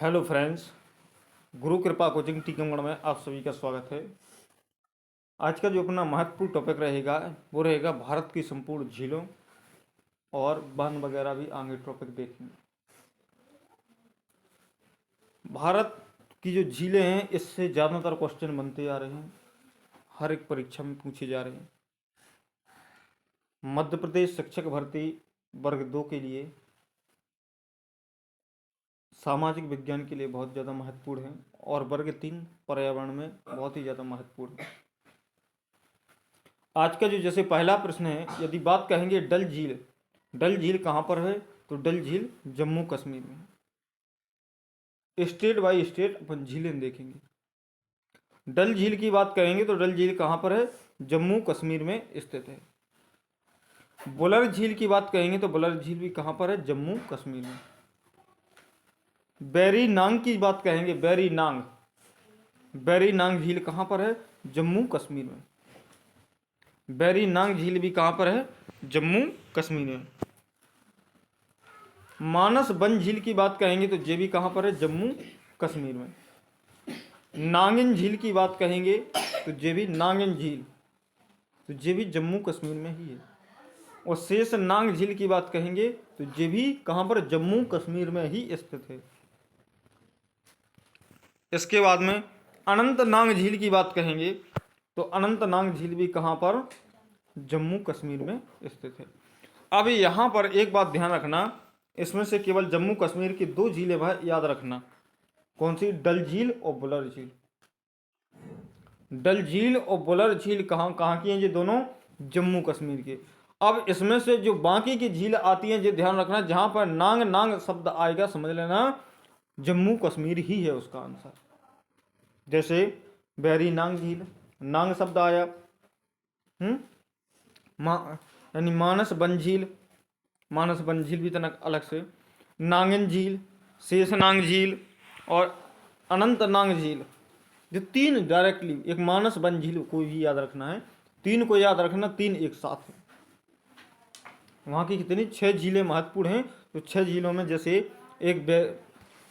Hello friends, गुरु कृपा coaching Tikamgarh में आप सभी का स्वागत है। आज का जो अपना महत्वपूर्ण टॉपिक रहेगा वो रहेगा भारत की संपूर्ण झीलों और वन वगैरह भी आगे टॉपिक देखेंगे। भारत की जो झीलें हैं इससे ज़्यादातर क्वेश्चन बनते जा रहे हैं, हर एक परीक्षा में पूछे जा रहे हैं। मध्य प्रदेश शिक्षक भर्ती वर्ग 2 के लिए, सामाजिक विज्ञान के लिए बहुत ज़्यादा महत्वपूर्ण है और वर्ग 3 पर्यावरण में बहुत ही ज़्यादा महत्वपूर्ण है। आज का जो जैसे पहला प्रश्न है, यदि बात कहेंगे डल झील कहाँ पर है, तो डल झील जम्मू कश्मीर में है। स्टेट बाय स्टेट अपन झीलें देखेंगे। डल झील की बात करेंगे तो डल झील कहाँ पर है, जम्मू कश्मीर में स्थित है। बुलर झील की बात कहेंगे तो बुलर झील भी कहाँ पर है, जम्मू कश्मीर में। बैरी नांग की बात कहेंगे, बैरी नांग झील कहाँ पर है, जम्मू कश्मीर में। बैरी नांग झील भी कहाँ पर है, जम्मू कश्मीर में। मानस वन झील की बात कहेंगे तो ये भी कहाँ पर है, जम्मू कश्मीर में। नागिन झील की बात कहेंगे तो ये भी नागिन झील, तो ये भी जम्मू कश्मीर में ही है। और शेष नांग झील की बात कहेंगे तो ये भी कहाँ पर, जम्मू कश्मीर में ही स्थित है। इसके बाद में अनंतनाग झील की बात कहेंगे तो अनंतनाग झील भी कहाँ पर, जम्मू कश्मीर में स्थित है। अब यहाँ पर एक बात ध्यान रखना, इसमें से केवल जम्मू कश्मीर की 2 झीलें भाई याद रखना। कौन सी, डल झील और बुलर झील। डल झील और बुलर झील कहाँ कहाँ की हैं, ये दोनों जम्मू कश्मीर के। अब इसमें से जो बाकी की झील आती हैं, ये ध्यान रखना, जहाँ पर नांग नांग शब्द आएगा समझ लेना जम्मू कश्मीर ही है उसका आंसर। जैसे बैरी नांग झील, नांग शब्द आया, यानी मानस वन झील भी तनक अलग से, नांगन झील, शेषनांग झील और अनंतनाग झील, जो 3 डायरेक्टली, एक मानस वन झील को भी याद रखना है, 3 को याद रखना, 3 एक साथ है। वहाँ की कितनी 6 झीलें महत्वपूर्ण हैं। तो 6 झीलों में जैसे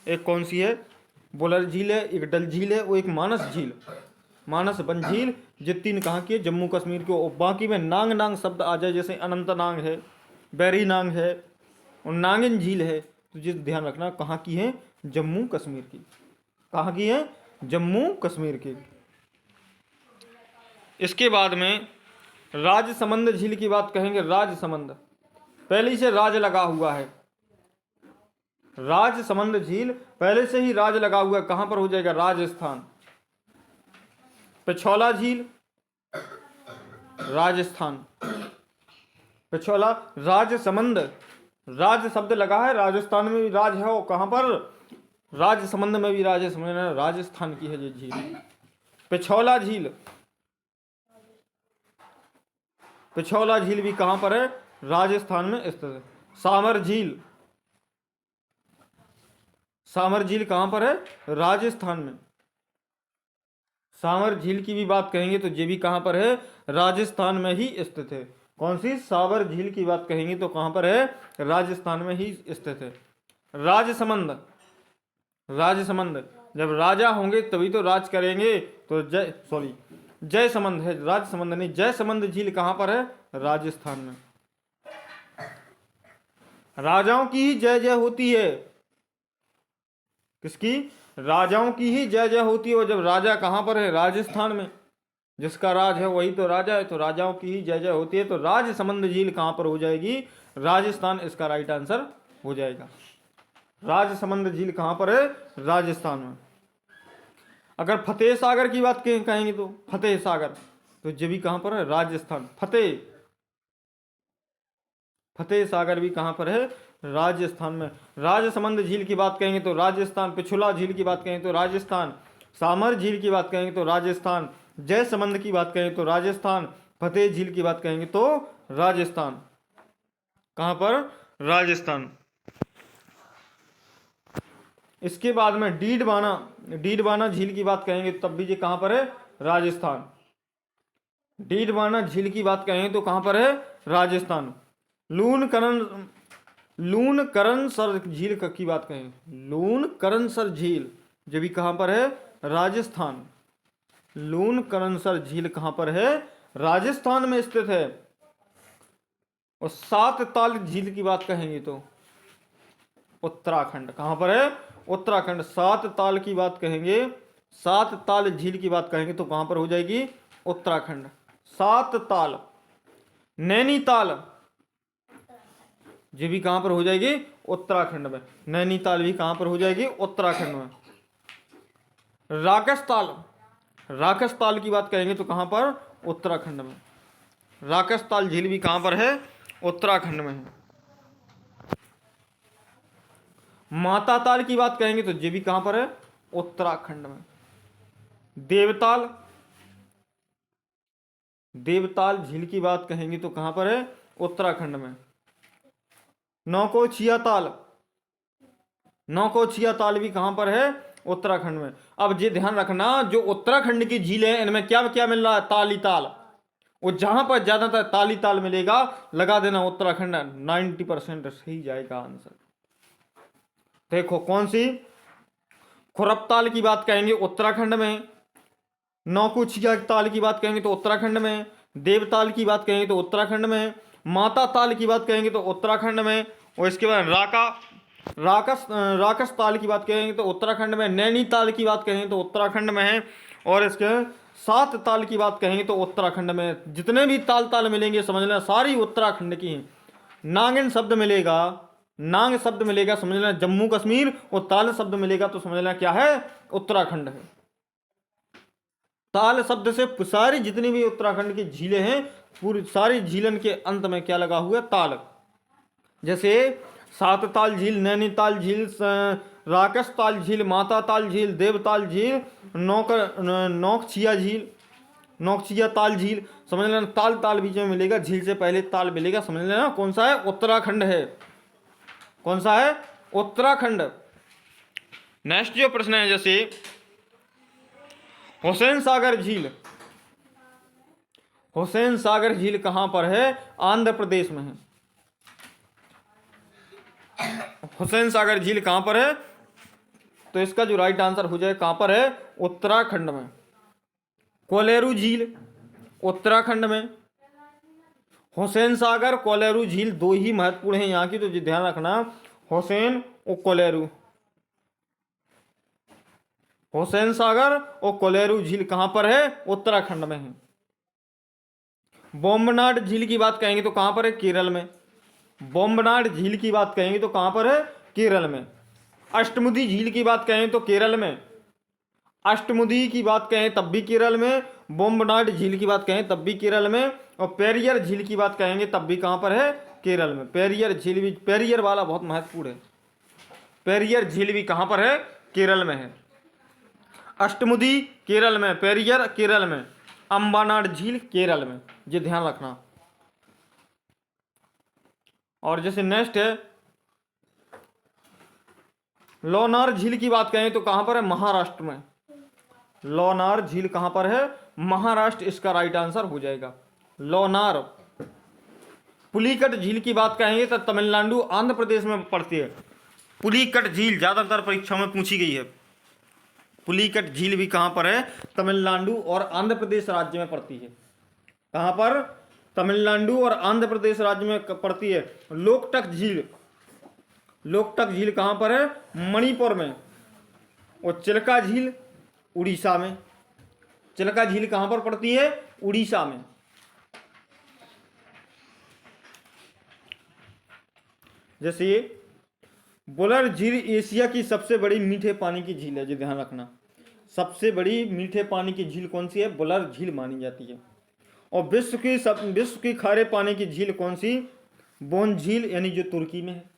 एक कौन सी है, बुलर झील है, एक डल झील है, वो एक मानस वन झील, ये 3 कहाँ की है, जम्मू कश्मीर के। और बाकी में नांग नांग शब्द आ जाए, जैसे अनंतनाग है, बैरी नांग है और नागिन झील है, तो ये ध्यान रखना कहाँ की है, जम्मू कश्मीर की। कहाँ की है, जम्मू कश्मीर की। इसके बाद में राजसमंद झील की बात कहेंगे। राजसमंद, पहले से राज लगा हुआ है, राजसमंद झील पहले से ही राज लगा हुआ है, कहां पर हो जाएगा, राजस्थान। पिछौला झील, राजस्थान। पिछौला, राजसमंद, राज शब्द लगा है, राजस्थान में भी राज है, और कहां पर, राजसमंद में भी राज है, समझना राजस्थान की है ये झील। पिछौला झील भी कहां पर है, राजस्थान में स्थित है। सामर झील कहां पर है, राजस्थान में। सावर झील की भी बात कहेंगे तो ये भी कहां पर है, राजस्थान में ही स्थित है। कौन सी, सावर झील की बात कहेंगे तो कहां पर है, राजस्थान में ही स्थित है। राजसमंद, जब राजा होंगे तभी तो राज करेंगे, तो जयसमंद है, राजसमंद नहीं, जयसमंद झील कहां पर है, राजस्थान में। राजाओं की ही जय जय होती है, किसकी, राजाओं की ही जय जय होती है। और जब राजा कहां पर है, राजस्थान में, जिसका राज है वही तो राजा है, तो राजाओं की ही जय जय होती है। तो राजसमंद झील कहां पर हो जाएगी, राजस्थान, इसका राइट आंसर हो जाएगा। राजसमंद झील कहां पर है, राजस्थान में। अगर फतेह सागर की बात कहेंगे तो फतेह सागर, तो ये भी कहां पर है, राजस्थान। फतेह सागर भी कहां पर है, राजस्थान में। राजसमंद झील की बात कहेंगे तो राजस्थान। पिछुला झील की बात कहेंगे तो राजस्थान। सामर झील की बात कहेंगे तो राजस्थान। जयसमंद की बात कहेंगे तो राजस्थान। फतेह झील की बात कहेंगे तो राजस्थान। कहां पर, राजस्थान। इसके बाद में डीडवाना झील की बात कहेंगे तब भी ये कहां पर है, राजस्थान। डीडवाना झील की बात कहेंगे तो कहां पर है, राजस्थान। लूनकरणसर झील की बात कहें, लूनकरणसर झील जो भी कहाँ पर है, राजस्थान। लूनकरणसर झील कहाँ पर है, राजस्थान में स्थित है। और सात ताल झील की बात कहेंगे तो उत्तराखंड। कहाँ पर है, उत्तराखंड। सात ताल की बात कहेंगे, सात ताल झील की बात कहेंगे तो कहाँ पर हो जाएगी, उत्तराखंड। सात ताल। नैनीताल ये भी कहाँ पर हो जाएगी, उत्तराखंड में। नैनीताल भी कहाँ पर हो जाएगी, उत्तराखंड में। राकसताल, राकसताल की बात कहेंगे तो कहाँ पर, उत्तराखंड में। राकसताल झील भी कहाँ पर है, उत्तराखंड में है। माता ताल की बात कहेंगे तो ये भी कहाँ पर है, उत्तराखंड में। देवताल, देवताल झील की बात कहेंगे तो कहाँ पर है, उत्तराखंड में। नौकोचिया ताल, नौकोचिया ताल भी कहाँ पर है, उत्तराखंड में। अब ये ध्यान रखना, जो उत्तराखंड की झील है इनमें क्या क्या मिल रहा है, ताली ताल। और जहां पर ज्यादातर ताली ताल मिलेगा लगा देना उत्तराखंड, 90% सही जाएगा आंसर। देखो कौन सी, खुरपताल की बात कहेंगे उत्तराखंड में, नौकुचिया ताल की बात कहेंगे तो उत्तराखंड में, देवताल की बात कहेंगे तो उत्तराखंड में, माता ताल की बात कहेंगे तो उत्तराखंड में, और इसके बाद राकस ताल की बात कहेंगे तो उत्तराखंड में, नैनीताल की बात कहेंगे तो उत्तराखंड में है, और इसके सात ताल की बात कहेंगे तो उत्तराखंड में। जितने भी ताल ताल मिलेंगे समझ लेना सारी उत्तराखंड की हैं। नागिन शब्द मिलेगा, नांग शब्द मिलेगा समझ लेना जम्मू कश्मीर, और ताल शब्द मिलेगा तो समझ लेना क्या है, उत्तराखंड है। ताल शब्द से सारी जितनी भी उत्तराखंड की झीलें हैं, पूरी सारी झीलन के अंत में क्या लगा हुआ है, ताल। जैसे सात ताल झील, नैनीताल झील, राकसताल झील, माता ताल झील, देवताल झील, नौकचिया झील, नौकचिया ताल झील। समझ लेना ताल ताल बीच में मिलेगा, झील से पहले ताल मिलेगा, समझ लेना कौन सा है, उत्तराखंड है। कौन सा है, उत्तराखंड। नेक्स्ट जो प्रश्न है, जैसे हुसैन सागर झील, हुसैन सागर झील कहां पर है, आंध्र प्रदेश में है। हुसैन सागर झील कहां पर है, तो इसका जो राइट आंसर हो जाए कहां पर है, उत्तराखंड में। कोलेरू झील उत्तराखंड में। हुसैन सागर, कोलेरू झील दो ही महत्वपूर्ण हैं यहाँ की, तो ध्यान रखना, हुसैन और कोलेरू। हुसैन सागर और कोलेरू झील कहां पर है, उत्तराखंड में है। बोम्बनाड झील की बात कहेंगे तो कहां पर है, केरल में। बोम्बनाड झील की बात कहेंगे तो कहां पर है, केरल में। अष्टमुदी झील की बात कहें तो केरल में। अष्टमुदी की बात कहें तब भी केरल में, बोम्बनाड झील की बात कहें तब भी केरल में, और पेरियर झील की बात कहेंगे तब भी कहां पर है, केरल में। पेरियर झील भी, पेरियर वाला बहुत महत्वपूर्ण है। पेरियर झील भी कहां पर है, केरल में है। अष्टमुदी केरल में, पेरियर केरल में, अम्बानाड झील केरल में, ये ध्यान रखना। और जैसे नेक्स्ट है, लोनार झील की बात कहें तो कहां पर है, महाराष्ट्र में। लोनार झील कहां पर है, महाराष्ट्र, इसका राइट आंसर हो जाएगा लोनार। पुलिकट झील की बात कहेंगे तो तमिलनाडु आंध्र प्रदेश में पड़ती है। पुलिकट झील ज्यादातर परीक्षाओं में पूछी गई है। पुलिकट झील भी कहां पर है, तमिलनाडु और आंध्र प्रदेश राज्य में पड़ती है। कहां पर, तमिलनाडु और आंध्र प्रदेश राज्य में पड़ती है। लोकटक झील, लोकटक झील कहां पर है, मणिपुर में। और चिल्का झील उड़ीसा में। चिल्का झील कहां पर पड़ती है, उड़ीसा में। जैसे बुलर झील एशिया की सबसे बड़ी मीठे पानी की झील है, जी ध्यान रखना। सबसे बड़ी मीठे पानी की झील कौन सी है, बुलर झील मानी जाती है। और विश्व की खारे पानी की झील कौन सी, बोन झील, यानी जो तुर्की में है।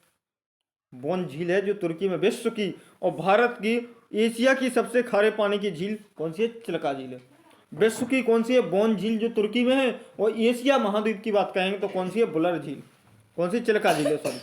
बोन झील है जो तुर्की में विश्व की, और भारत की, एशिया की सबसे खारे पानी की झील कौन सी है, चिल्का झील है। विश्व की कौन सी है, बोन झील जो तुर्की में है, और एशिया महाद्वीप की बात कहेंगे तो कौन सी है, बुलर झील। कौन सी, चिल्का झील है, सॉरी।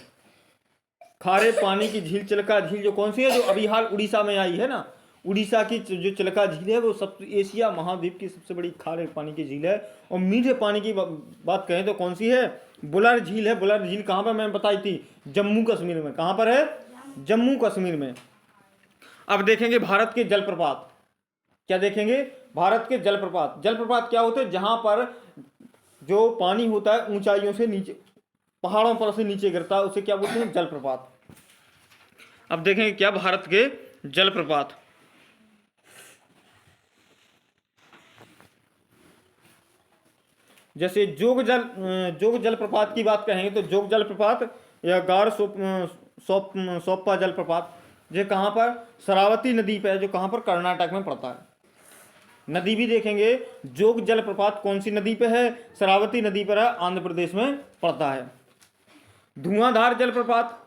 खारे पानी की झील चिल्का झील जो कौन सी है, जो अभी हाल उड़ीसा में आई है ना, उड़ीसा की जो चिल्का झील है वो सब एशिया महाद्वीप की सबसे बड़ी खारे पानी की झील है। और मीठे पानी की बात कहें तो कौन सी है, बुलर झील है। बुलर झील कहाँ पर मैंने बताई थी? जम्मू कश्मीर में। कहाँ पर है? जम्मू कश्मीर में। अब देखेंगे भारत के जलप्रपात। क्या देखेंगे? भारत के जलप्रपात। जलप्रपात क्या होते हैं? जहां पर जो पानी होता है ऊंचाइयों से नीचे, पहाड़ों पर से नीचे गिरता है, उसे क्या बोलते हैं? जलप्रपात। अब देखेंगे क्या भारत के जलप्रपात। जैसे जोग जलप्रपात की बात कहेंगे तो जोग जलप्रपात या गार सोप्पा जलप्रपात, जो कहाँ पर? शरावती नदी पे है, जो कहाँ पर? कर्नाटक में पड़ता है। नदी भी देखेंगे, जोग जलप्रपात कौन सी नदी पे है? शरावती नदी पर है, आंध्र प्रदेश में पड़ता है। धुआंधार जलप्रपात।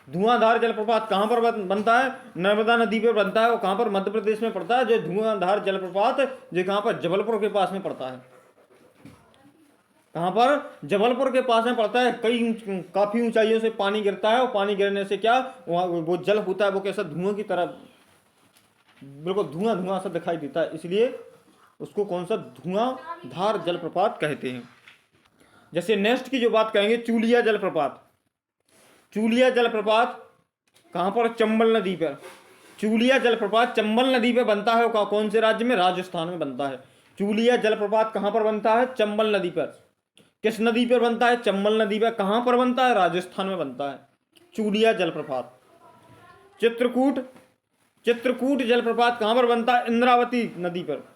धुआंधार जलप्रपात कहाँ पर बनता है? नर्मदा नदी पे बनता है। वो कहाँ पर? मध्य प्रदेश में पड़ता है। जो धुआंधार जलप्रपात जो कहाँ पर? जबलपुर के पास में पड़ता है। कहाँ पर? जबलपुर के पास में पड़ता है। काफी ऊंचाइयों से पानी गिरता है, और पानी गिरने से क्या वहाँ वो जल होता है, वो कैसा? धुआं की तरह, बिल्कुल धुआं धुआं सा दिखाई देता है, इसलिए उसको कौन सा? धुआंधार जलप्रपात कहते हैं। जैसे नेक्स्ट की जो बात कहेंगे, चूलिया जलप्रपात। चूलिया जलप्रपात कहाँ पर? चंबल नदी पर। चूलिया जलप्रपात चंबल नदी पे बनता है। कौन से राज्य में? राजस्थान में बनता है। चूलिया जलप्रपात कहाँ पर बनता है? चंबल नदी पर। किस नदी पर बनता है? चंबल नदी पर। कहाँ पर बनता है? राजस्थान में बनता है चूलिया जलप्रपात। चित्रकूट। चित्रकूट जलप्रपात कहाँ पर बनता है? इंद्रावती नदी पर।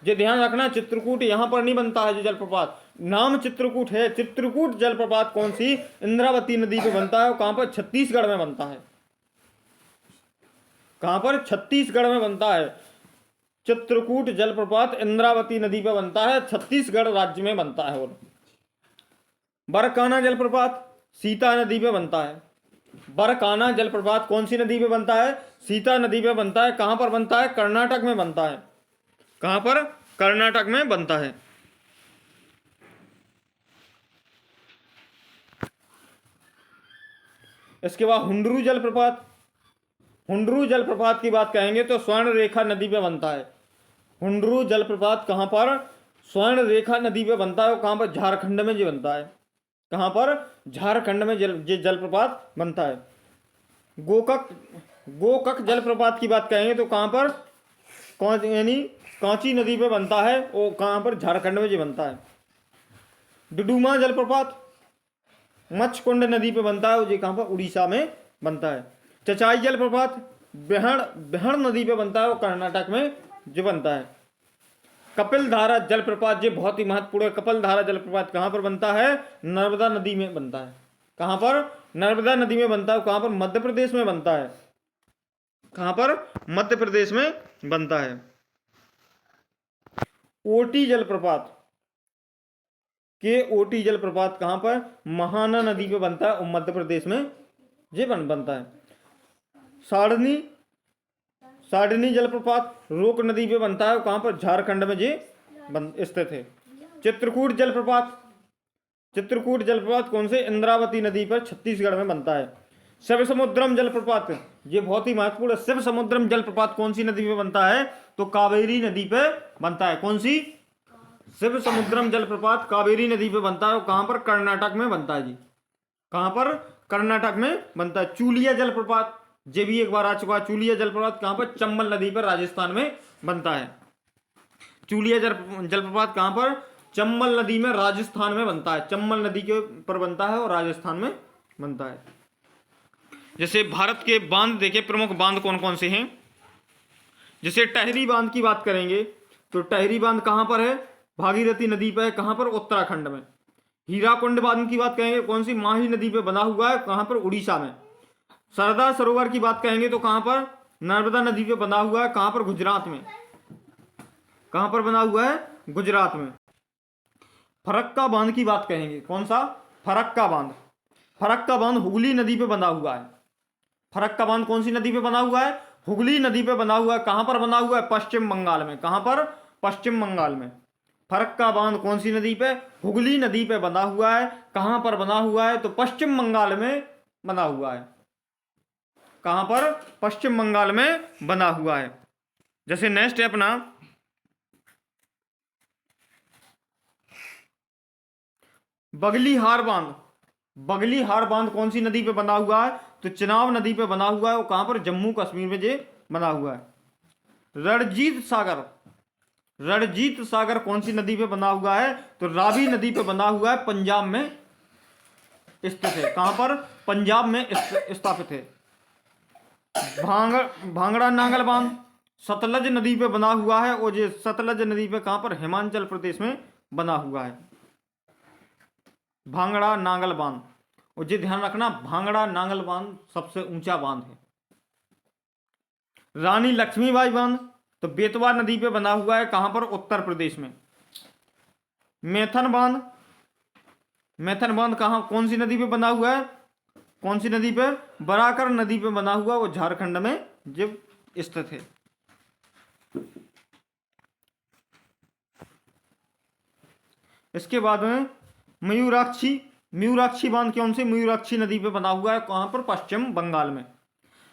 ये ध्यान रखना, चित्रकूट यहाँ पर नहीं बनता है जो जलप्रपात, नाम चित्रकूट है। चित्रकूट जलप्रपात कौन सी? इंद्रावती नदी पे बनता है। और कहाँ पर? छत्तीसगढ़ में बनता है। कहाँ पर? छत्तीसगढ़ में बनता है। चित्रकूट जलप्रपात इंद्रावती नदी पे बनता है, छत्तीसगढ़ राज्य में बनता है। और बरकाना जलप्रपात सीता नदी पे बनता है। बरकाना जलप्रपात कौन सी नदी पे बनता है? सीता नदी पे बनता है। कहाँ पर बनता है? कर्नाटक में बनता है। कहाँ पर? कर्नाटक में बनता है। इसके बाद हुंडरू जलप्रपात। हुंडरू जलप्रपात की बात कहेंगे तो स्वर्ण रेखा नदी पे बनता है। हुंडरू जलप्रपात कहाँ पर? स्वर्ण रेखा नदी पे बनता है। कहाँ पर? झारखंड में जो बनता है। कहाँ पर? झारखंड में जलप्रपात बनता है। गोकक। गोकक जलप्रपात की बात कहेंगे तो कहाँ पर? कौन यानी कांची नदी पे बनता है। वो कहाँ पर? झारखंड में जो बनता है। डुडुमा जलप्रपात मच्छकुंड नदी पे बनता है। वो कहाँ पर? उड़ीसा में बनता है। चचाई जलप्रपात बिहार बिहार नदी पे बनता है। वो कर्नाटक में जो बनता है। कपिल धारा जलप्रपात जो बहुत ही महत्वपूर्ण है। कपिल धारा जलप्रपात कहाँ पर बनता है? नर्मदा नदी में बनता है। कहाँ पर? नर्मदा नदी में बनता है। कहाँ पर? मध्य प्रदेश में बनता है। कहाँ पर? मध्य प्रदेश में बनता है। ओटी जलप्रपात के ओटी जलप्रपात कहाँ पर? महाना नदी पे बनता है और मध्य प्रदेश में ये बनता है। साडनी साडनी जलप्रपात रोक नदी पे बनता है। कहाँ पर? झारखंड में ये स्थित है। चित्रकूट जलप्रपात। चित्रकूट जलप्रपात कौन से? इंद्रावती नदी पर छत्तीसगढ़ में बनता है। शिव समुद्रम जलप्रपात ये बहुत ही महत्वपूर्ण है। शिव समुद्रम जलप्रपात कौन सी नदी पे बनता है? तो कावेरी नदी पे बनता है। कौन सी? शिव समुद्रम जलप्रपात कावेरी नदी पे बनता है। कहाँ पर? कर्नाटक में बनता है जी। कहाँ पर? कर्नाटक में बनता है। चूलिया जलप्रपात ये भी एक बार आ चुका है। चूलिया जलप्रपात कहाँ पर? चंबल नदी पर राजस्थान में बनता है। चूलिया जलप्रपात कहाँ पर? चंबल नदी में राजस्थान में बनता है। चंबल नदी के ऊपर बनता है और राजस्थान में बनता है। जैसे भारत के बांध देखे, प्रमुख बांध कौन कौन से हैं? जैसे टहरी बांध की बात करेंगे तो टहरी बांध कहाँ पर है? भागीरथी नदी पर है। कहाँ पर? उत्तराखंड में। हीराकुंड बांध की बात कहेंगे कौन सी? माही नदी पे बना हुआ है। कहाँ पर? उड़ीसा में। सरदार सरोवर की बात कहेंगे तो कहाँ पर? नर्मदा नदी पे बना हुआ है। कहाँ पर? गुजरात में। कहाँ पर बना हुआ है? गुजरात में। फरक्का बांध की बात कहेंगे कौन सा? फरक्का बांध। फरक्का बांध हुगली नदी पे बना हुआ है। फरक्का बांध कौन सी नदी पे बना हुआ है? हुगली नदी पे बना हुआ है। कहाँ पर बना हुआ है? पश्चिम बंगाल में। कहाँ पर? पश्चिम बंगाल में। फरक्का बांध कौन सी नदी पे? हुगली नदी पे बना हुआ है। कहाँ पर बना हुआ है? तो पश्चिम बंगाल में बना हुआ है। कहाँ पर? पश्चिम बंगाल में बना हुआ है। जैसे नेक्स्ट है अपना बगली हार बांध, बगली हार बांध कौन सी नदी पे बना हुआ है? तो चिनाब नदी पे बना हुआ है। वो कहां पर? जम्मू कश्मीर में ये बना हुआ है। रणजीत सागर, रणजीत सागर कौन सी नदी पे बना हुआ है? तो रावी नदी पे बना हुआ है, पंजाब में स्थित है। कहां पर? पंजाब में स्थापित है। भांगड़ा नांगल बांध सतलज नदी पे बना हुआ है, और ये सतलज नदी पे कहां पर? हिमाचल प्रदेश में बना हुआ है, भांगड़ा नांगल बांध। और ये ध्यान रखना, भांगड़ा नांगल बांध सबसे ऊंचा बांध है। रानी लक्ष्मीबाई बांध तो बेतवा नदी पे बना हुआ है, कहां पर? उत्तर प्रदेश में। मैथन बांध, मैथन बांध कहां, कौन सी नदी पे बना हुआ है? कौन सी नदी पे? बराकर नदी पे बना हुआ, वो झारखंड में जब स्थित है। इसके बाद में मयूराक्षी, मयूराक्षी बांध कौन सी? मयूराक्षी नदी पे बना हुआ है, कहां पर? पश्चिम बंगाल में।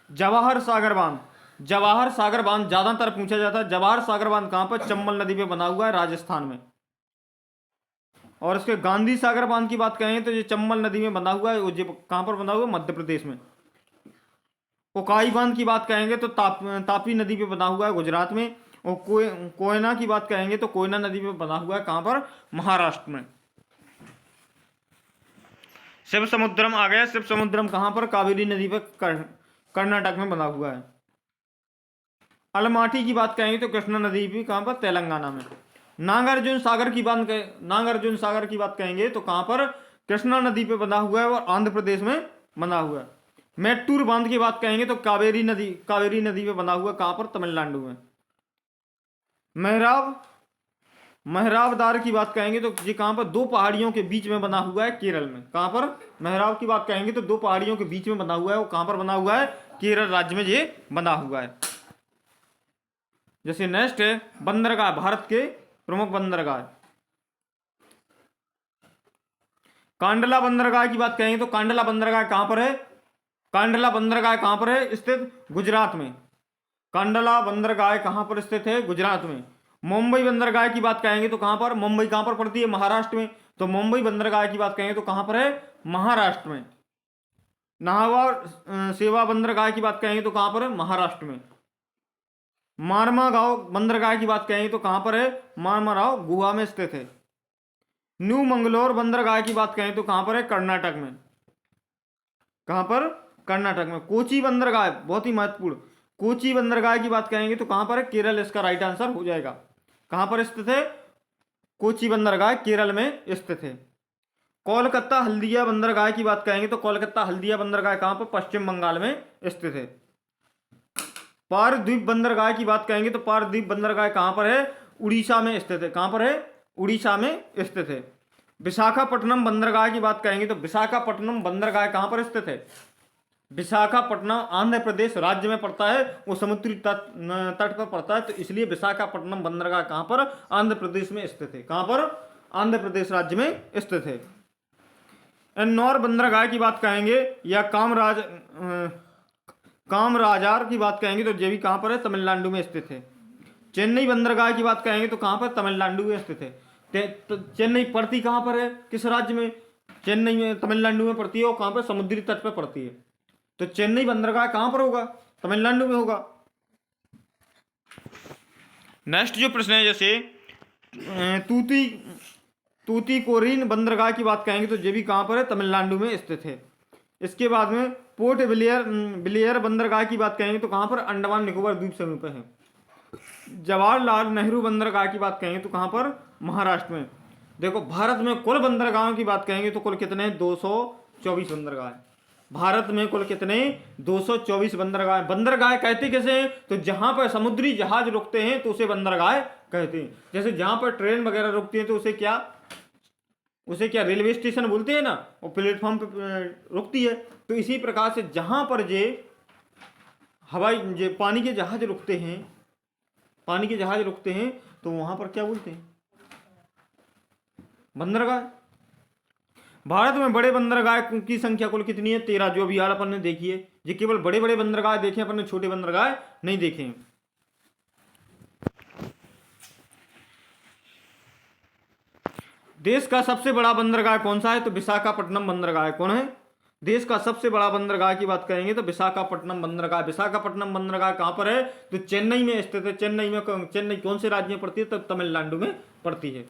जवाहर सागर बांध, जवाहर सागर बांध ज्यादातर पूछा जाता है। जवाहर सागर बांध कहां पर? चंबल नदी पे बना हुआ है, राजस्थान में। और इसके गांधी सागर बांध की बात करें तो ये चंबल नदी में बना हुआ है, वो कहां पर बना हुआ है? मध्य प्रदेश में। उकाई बांध की बात करेंगे तो तापी नदी पे बना हुआ है, गुजरात में। और कोयना की बात करेंगे तो कोयना नदी पे बना हुआ है, कहां पर? महाराष्ट्र में। शिव समुद्रम आ गया। शिव समुद्रम कहां पर? कावेरी नदी पे, कर्नाटक में बना हुआ है। अलमाटी की बात करेंगे तो कृष्णा नदी भी, कहां पर? तेलंगाना में। नागार्जुन सागर की बात नागार्जुन सागर की बात कहेंगे तो कहां पर? कृष्णा नदी पे बना हुआ है और आंध्र प्रदेश में बना हुआ है। मेट्टूर बांध की बात कहेंगे तो कावेरी नदी पे बना हुआ, कहां पर? तमिलनाडु में। मेहराब, मेहराब दार की बात कहेंगे तो ये कहां पर? दो पहाड़ियों के बीच में बना हुआ है, केरल में। कहां पर? मेहराब की बात कहेंगे तो दो पहाड़ियों के बीच में बना हुआ है, वो कहां पर बना हुआ है? केरल राज्य में ये बना हुआ है। जैसे नेक्स्ट है बंदरगाह, भारत के प्रमुख बंदरगाह। कांडला बंदरगाह की बात कहेंगे तो कांडला बंदरगाह कहां पर है? कांडला बंदरगाह कहां पर है स्थित? गुजरात में। कांडला बंदरगाह कहां पर स्थित है? गुजरात में। मुंबई बंदरगाह की बात कहेंगे तो कहां पर? मुंबई कहां पर पड़ती है? महाराष्ट्र में। तो मुंबई बंदरगाह की बात कहेंगे तो कहां पर है? महाराष्ट्र में। नाहवा सेवा बंदरगाह की बात कहेंगे तो कहां पर है? महाराष्ट्र में। मारमागांव बंदरगाह की बात कहेंगे तो कहां पर है? मारमागांव गोवा में स्थित है। न्यू मंगलोर बंदरगाह की बात कहें तो कहां पर है? कर्नाटक में। कहां पर? कर्नाटक में। कोची बंदरगाह बहुत ही महत्वपूर्ण, कोची बंदरगाह की बात कहेंगे तो कहां पर है? केरल इसका राइट आंसर हो जाएगा। कहां पर स्थित है? कोची बंदरगाह केरल में स्थित है। कोलकाता हल्दिया बंदरगाह की बात कहेंगे तो कोलकाता हल्दिया बंदरगाह कहां पर? पश्चिम बंगाल में स्थित है। पारदीप बंदरगाह की बात कहेंगे तो पारदीप बंदरगाह कहां पर है? उड़ीसा में स्थित है। कहां पर है? उड़ीसा में स्थित है। विशाखापट्टनम बंदरगाह की बात कहेंगे तो विशाखापट्टनम बंदरगाह कहां पर स्थित है? विशाखापट्टनम आंध्र प्रदेश राज्य में पड़ता है, वो समुद्री तट पर पड़ता है, तो इसलिए विशाखापट्टनम बंदरगाह कहां पर? आंध्र प्रदेश में स्थित है। कहां पर? आंध्र प्रदेश राज्य में स्थित है। एन्नौर बंदरगाह की बात कहेंगे या कामराजार की बात कहेंगे तो ये भी कहां पर है? तमिलनाडु में स्थित है। चेन्नई बंदरगाह की बात कहेंगे तो कहां पर? तमिलनाडु में स्थित है। तो चेन्नई पड़ती कहां पर है? किस राज्य में? चेन्नई में, तमिलनाडु में पड़ती है, और कहां पर? समुद्री तट पर पड़ती है। तो चेन्नई बंदरगाह कहां पर होगा? तमिलनाडु में होगा। नेक्स्ट जो प्रश्न है, जैसे तूतीकोरिन बंदरगाह की बात कहेंगे तो ये भी कहां पर है? तमिलनाडु में स्थित है। इसके बाद में पोर्ट ब्लेयर बंदरगाह की बात कहेंगे तो कहां पर? अंडमान निकोबार द्वीप समूह पर है। जवाहरलाल नेहरू बंदरगाह की बात कहेंगे तो कहां पर? महाराष्ट्र में। देखो, भारत में कुल बंदरगाहों की बात कहेंगे तो कुल कितने? 224 बंदरगाह है। भारत में कुल कितने? 224 बंदरगाह। बंदरगाह कहते कैसे हैं? तो जहां पर समुद्री जहाज रुकते हैं तो उसे बंदरगाह कहते हैं। जैसे जहां पर ट्रेन वगैरह रुकती है तो उसे क्या रेलवे स्टेशन बोलते हैं ना, और प्लेटफॉर्म पे रुकती है। तो इसी प्रकार से जहां पर पानी के जहाज रुकते हैं, तो वहां पर क्या बोलते हैं? बंदरगाह। भारत में बड़े बंदरगाह की संख्या कुल कितनी है? 13, जो अभी यार अपन ने देखी है। ये केवल बड़े बड़े बंदरगाह देखे, अपन ने छोटे बंदरगाह नहीं देखे हैं। देश का सबसे बड़ा बंदरगाह कौन सा है? तो विशाखापट्टनम बंदरगाह। कौन है? देश का सबसे बड़ा बंदरगाह की बात करेंगे तो विशाखापट्टनम बंदरगाह। विशाखापट्टनम बंदरगाह कहाँ पर है? तो चेन्नई में स्थित है। चेन्नई कौन से राज्य में पड़ती है? तो तमिलनाडु में पड़ती है।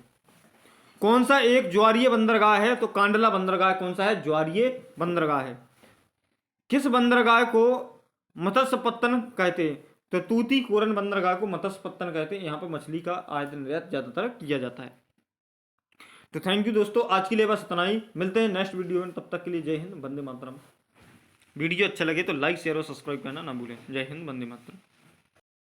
कौन सा एक ज्वारीय बंदरगाह है? तो कांडला बंदरगाह। कौन सा है? ज्वारीय बंदरगाह है। किस बंदरगाह को मत्स्यपत्तन कहते हैं? तो तूतीकोरन बंदरगाह को मत्स्यपत्तन कहते हैं। यहाँ पर मछली का आयात निर्यात ज्यादातर किया जाता है। तो थैंक यू दोस्तों, आज के लिए बस इतना ही। मिलते हैं नेक्स्ट वीडियो में, तब तक के लिए जय हिंद, वंदे मातरम। वीडियो अच्छा लगे तो लाइक शेयर और सब्सक्राइब करना ना भूलें। जय हिंद, वंदे मातरम।